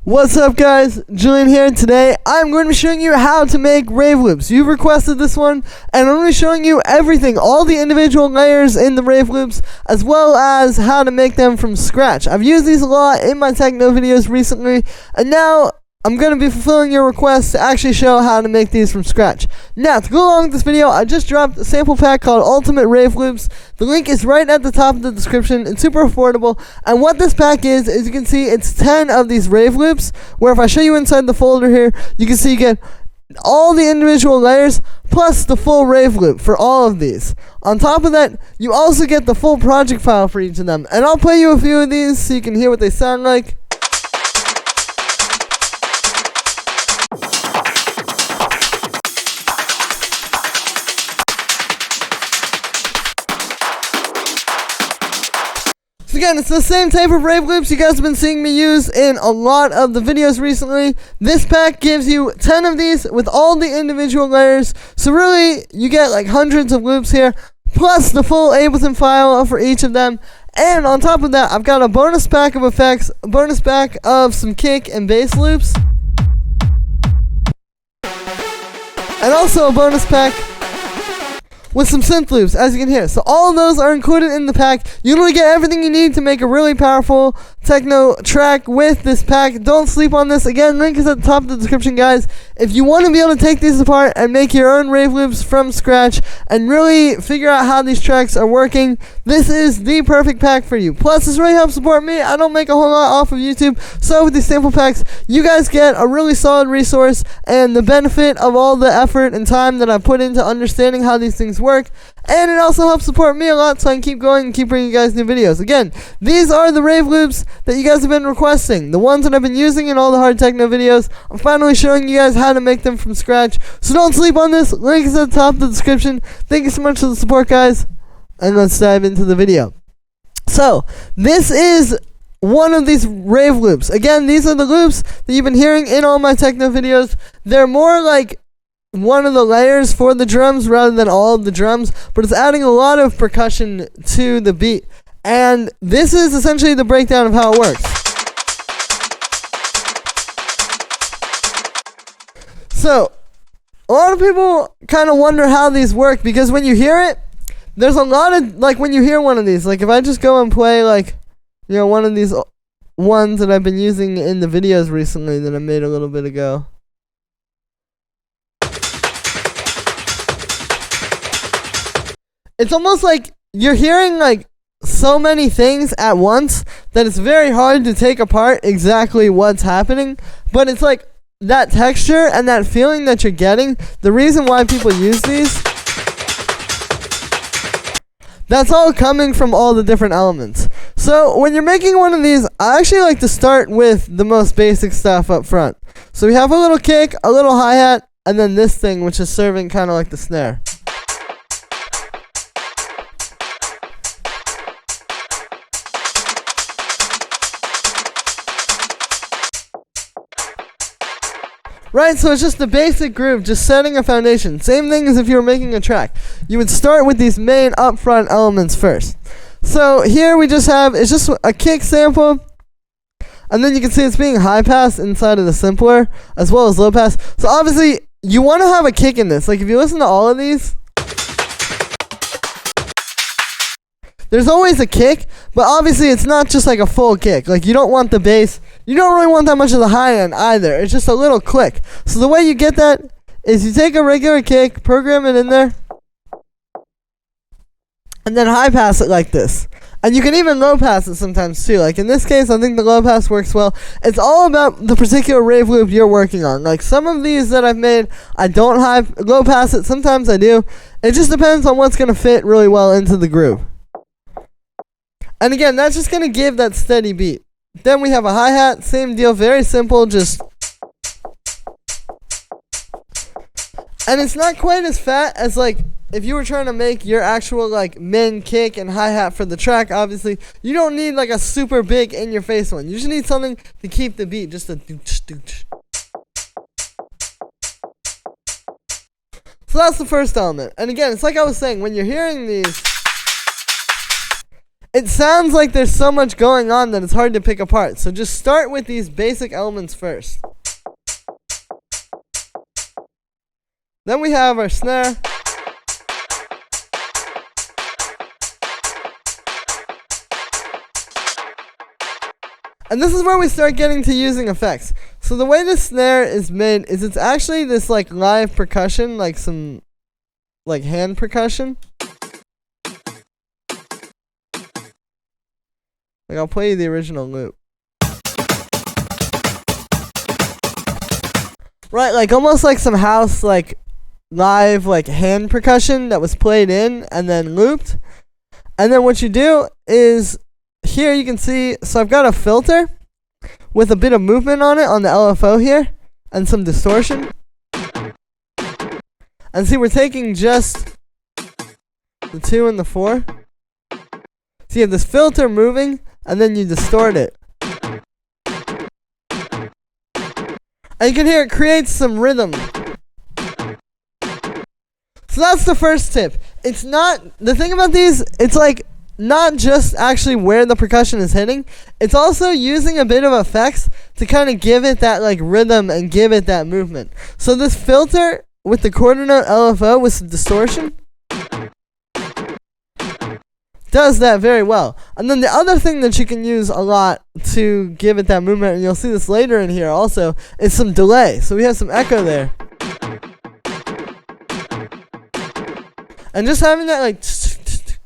What's up guys, Julian here, and today I'm going to be showing you how to make rave loops. You've requested this one, and I'm going to be showing you everything, all the individual layers in the rave loops, as well as how to make them from scratch. I've used these a lot in my techno videos recently, and now I'm going to be fulfilling your request to actually show how to make these from scratch. Now, to go along with this video, I just dropped a sample pack called Ultimate Rave Loops. The link is right at the top of the description. It's super affordable. And what this pack is you can see it's 10 of these rave loops, where if I show you inside the folder here, you can see you get all the individual layers, plus the full rave loop for all of these. On top of that, you also get the full project file for each of them. And I'll play you a few of these so you can hear what they sound like. So again, it's the same type of rave loops you guys have been seeing me use in a lot of the videos recently. This pack gives you 10 of these with all the individual layers. So really, you get like hundreds of loops here, plus the full Ableton file for each of them. And on top of that, I've got a bonus pack of effects, a bonus pack of some kick and bass loops, and also a bonus pack with some synth loops, as you can hear. So all of those are included in the pack. You literally get everything you need to make a really powerful techno track with this pack. Don't sleep on this. Again, link is at the top of the description, guys. If you want to be able to take these apart and make your own rave loops from scratch and really figure out how these tracks are working, this is the perfect pack for you. Plus, this really helps support me. I don't make a whole lot off of YouTube, so with these sample packs, you guys get a really solid resource and the benefit of all the effort and time that I put into understanding how these things work. And it also helps support me a lot so I can keep going and keep bringing you guys new videos. Again, these are the rave loops that you guys have been requesting, the ones that I've been using in all the hard techno videos. I'm finally showing you guys how to make them from scratch, so don't sleep on this. Link is at the top of the description. Thank you so much for the support, guys, and let's dive into the video. So this is one of these rave loops. Again, these are the loops that you've been hearing in all my techno videos. They're more like one of the layers for the drums rather than all of the drums, but it's adding a lot of percussion to the beat. And this is essentially the breakdown of how it works. So, a lot of people kind of wonder how these work, because when you hear it, there's a lot of, like when you hear one of these, like if I just go and play like, you know, one of these ones that I've been using in the videos recently that I made a little bit ago. It's almost like you're hearing like so many things at once that it's very hard to take apart exactly what's happening. But it's like that texture and that feeling that you're getting, the reason why people use these, that's all coming from all the different elements. So when you're making one of these, I actually like to start with the most basic stuff up front. So we have a little kick, a little hi-hat, and then this thing which is serving kind of like the snare. Right, so it's just the basic groove, just setting a foundation. Same thing as if you were making a track. You would start with these main upfront elements first. So here we just have, it's just a kick sample, and then you can see it's being high pass inside of the simpler, as well as low pass. So obviously, you want to have a kick in this. Like if you listen to all of these, there's always a kick, but obviously it's not just like a full kick. Like you don't want the bass, you don't really want that much of the high end either. It's just a little click. So the way you get that is you take a regular kick, program it in there, and then high pass it like this. And you can even low pass it sometimes too. Like in this case, I think the low pass works well. It's all about the particular rave loop you're working on. Like some of these that I've made, I don't low pass it. Sometimes I do. It just depends on what's going to fit really well into the groove. And again, that's just going to give that steady beat. Then we have a hi-hat, same deal, very simple, just... And it's not quite as fat as like, if you were trying to make your actual like min kick and hi-hat for the track, obviously, you don't need like a super big in-your-face one. You just need something to keep the beat, just a dooch dooch. So that's the first element. And again, it's like I was saying, when you're hearing these, it sounds like there's so much going on that it's hard to pick apart. So just start with these basic elements first. Then we have our snare. And this is where we start getting to using effects. So the way the snare is made is it's actually this like live percussion, like some like hand percussion. Like I'll play you the original loop. Right, like almost like some house like live like hand percussion that was played in and then looped. And then what you do is here you can see, so I've got a filter with a bit of movement on it on the LFO here and some distortion. And see, we're taking just the 2 and the 4. So you have this filter moving and then you distort it. And you can hear it creates some rhythm. So that's the first tip. It's not, the thing about these, it's like not just actually where the percussion is hitting, it's also using a bit of effects to kind of give it that like rhythm and give it that movement. So this filter with the quarter note LFO with some distortion does that very well. And then the other thing that you can use a lot to give it that movement, and you'll see this later in here also, is some delay. So we have some echo there. And just having that like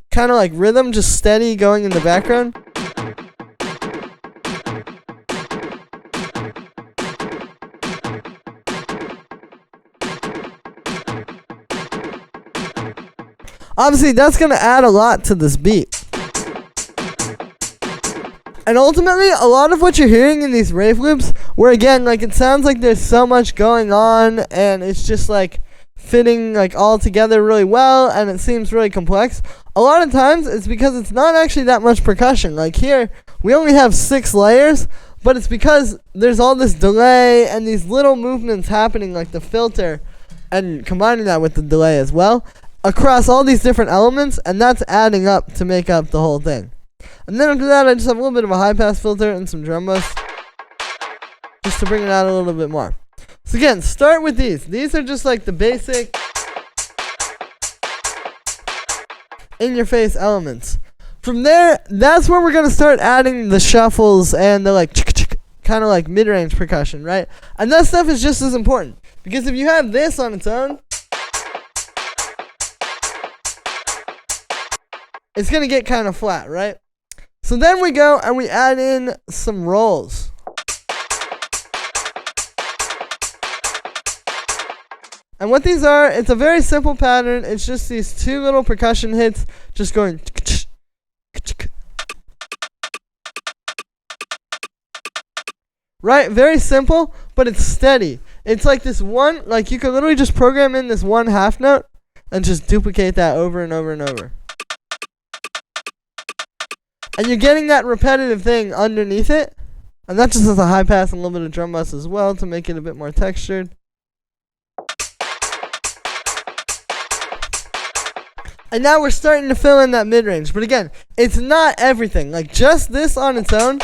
kind of like rhythm just steady going in the background. Obviously, that's going to add a lot to this beat. And ultimately, a lot of what you're hearing in these rave loops, where again, like it sounds like there's so much going on, and it's just like fitting like all together really well, and it seems really complex. A lot of times, it's because it's not actually that much percussion. Like here, we only have 6 layers, but it's because there's all this delay and these little movements happening, like the filter, and combining that with the delay as well, across all these different elements, and that's adding up to make up the whole thing. And then after that, I just have a little bit of a high pass filter and some drum bus, just to bring it out a little bit more. So again, start with these. These are just like the basic in-your-face elements. From there, that's where we're going to start adding the shuffles and the like kind of like mid-range percussion, right? And that stuff is just as important, because if you have this on its own, it's going to get kind of flat, right? So then we go and we add in some rolls. And what these are, it's a very simple pattern. It's just these 2 little percussion hits just going. Right? Very simple, but it's steady. It's like this one, like you could literally just program in this one half note and just duplicate that over and over and over. And you're getting that repetitive thing underneath it. And that just has a high pass and a little bit of drum bus as well to make it a bit more textured. And now we're starting to fill in that mid-range. But again, it's not everything. Like just this on its own.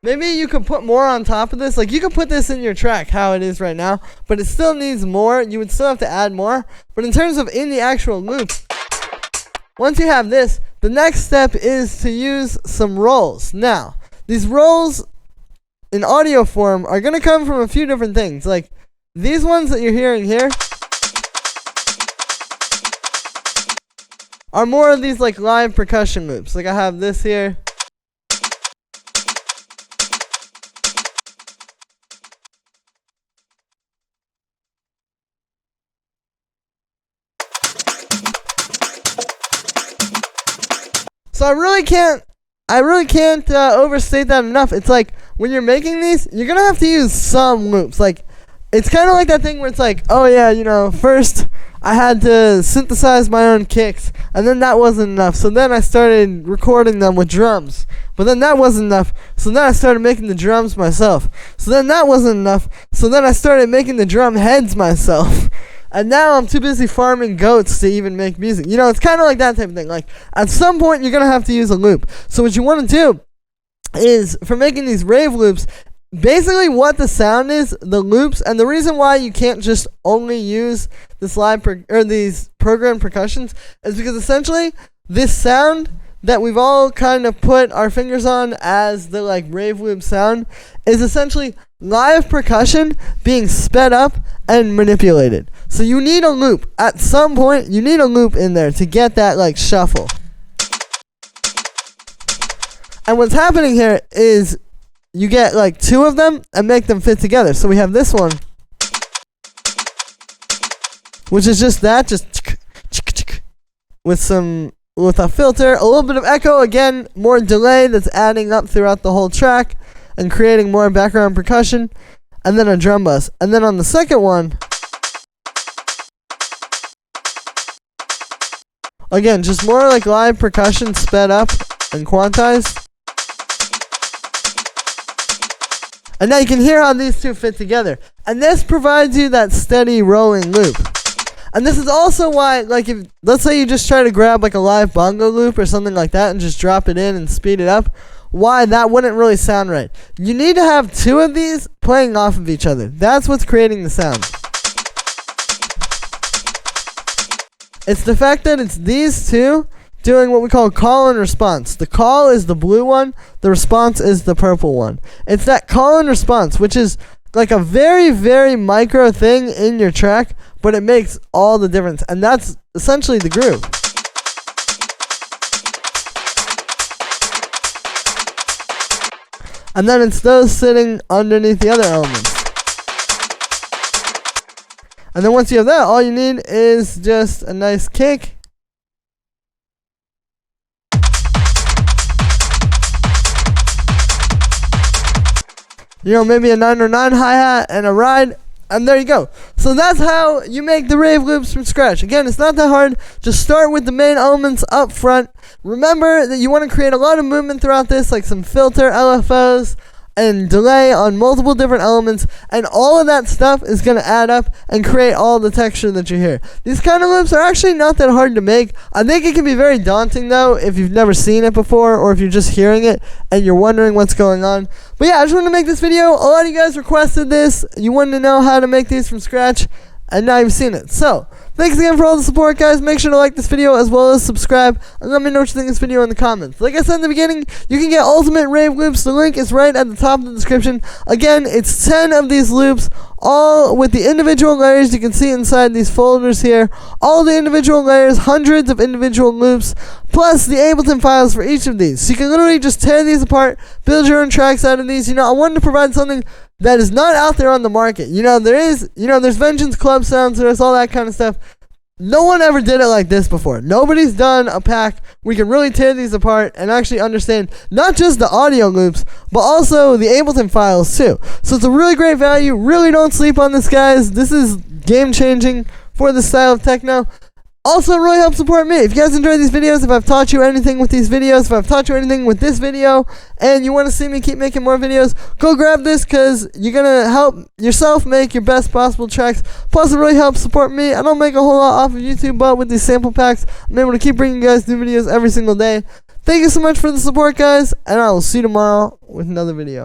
Maybe you could put more on top of this. Like you could put this in your track how it is right now. But it still needs more. You would still have to add more. But in terms of in the actual loop, once you have this, the next step is to use some rolls. Now, these rolls in audio form are going to come from a few different things. Like these ones that you're hearing here are more of these like live percussion loops. Like I have this here. So I really can't overstate that enough. It's like when you're making these, you're gonna have to use some loops. Like it's kind of like that thing where it's like, oh yeah, you know, first I had to synthesize my own kicks, and then that wasn't enough. So then I started recording them with drums, but then that wasn't enough. So then I started making the drums myself. So then that wasn't enough. So then I started making the drum heads myself. and now I'm too busy farming goats to even make music. You know, it's kind of like that type of thing. Like, at some point, you're going to have to use a loop. So what you want to do is, for making these rave loops, basically what the sound is, the loops, and the reason why you can't just only use this these programmed percussions is because essentially this sound that we've all kind of put our fingers on as the like rave loop sound is essentially live percussion being sped up and manipulated. So you need a loop. At some point, you need a loop in there to get that like shuffle. And what's happening here is you get like 2 of them and make them fit together. So we have this one, which is just that, with a filter, a little bit of echo, again, more delay that's adding up throughout the whole track and creating more background percussion, and then a drum bus. And then on the second one, again, just more like live percussion sped up and quantized. And now you can hear how these 2 fit together. And this provides you that steady rolling loop. And this is also why, like, if let's say you just try to grab like a live bongo loop or something like that and just drop it in and speed it up, why that wouldn't really sound right. You need to have 2 of these playing off of each other. That's what's creating the sound. It's the fact that it's these 2 doing what we call call and response. The call is the blue one, the response is the purple one. It's that call and response, which is like a very, very micro thing in your track, but it makes all the difference. And that's essentially the groove. And then it's those sitting underneath the other elements. And then once you have that, all you need is just a nice kick. You know, maybe a 909 hi-hat and a ride, and there you go. So that's how you make the rave loops from scratch. Again, it's not that hard. Just start with the main elements up front. Remember that you want to create a lot of movement throughout this, like some filter, LFOs, and delay on multiple different elements, and all of that stuff is going to add up and create all the texture that you hear. These kind of loops are actually not that hard to make. I think it can be very daunting though if you've never seen it before, or if you're just hearing it and you're wondering what's going on. But yeah, I just wanted to make this video. A lot of you guys requested this. You wanted to know how to make these from scratch, and now you've seen it. So thanks again for all the support, guys. Make sure to like this video as well as subscribe, and let me know what you think of this video in the comments. Like I said in the beginning, you can get ultimate rave loops. The link is right at the top of the description. Again, it's 10 of these loops, all with the individual layers you can see inside these folders here. All the individual layers, hundreds of individual loops, plus the Ableton files for each of these. So you can literally just tear these apart, build your own tracks out of these. You know, I wanted to provide something that is not out there on the market. You know, there's Vengeance Club Sounds, there's all that kind of stuff. No one ever did it like this before. Nobody's done a pack where you can really tear these apart and actually understand not just the audio loops, but also the Ableton files too. So it's a really great value. Really don't sleep on this, guys. This is game changing for the style of techno. Also, really help support me. If you guys enjoyed these videos, if I've taught you anything with these videos, if I've taught you anything with this video, and you want to see me keep making more videos, go grab this, because you're going to help yourself make your best possible tracks. Plus, it really helps support me. I don't make a whole lot off of YouTube, but with these sample packs, I'm able to keep bringing you guys new videos every single day. Thank you so much for the support, guys, and I will see you tomorrow with another video.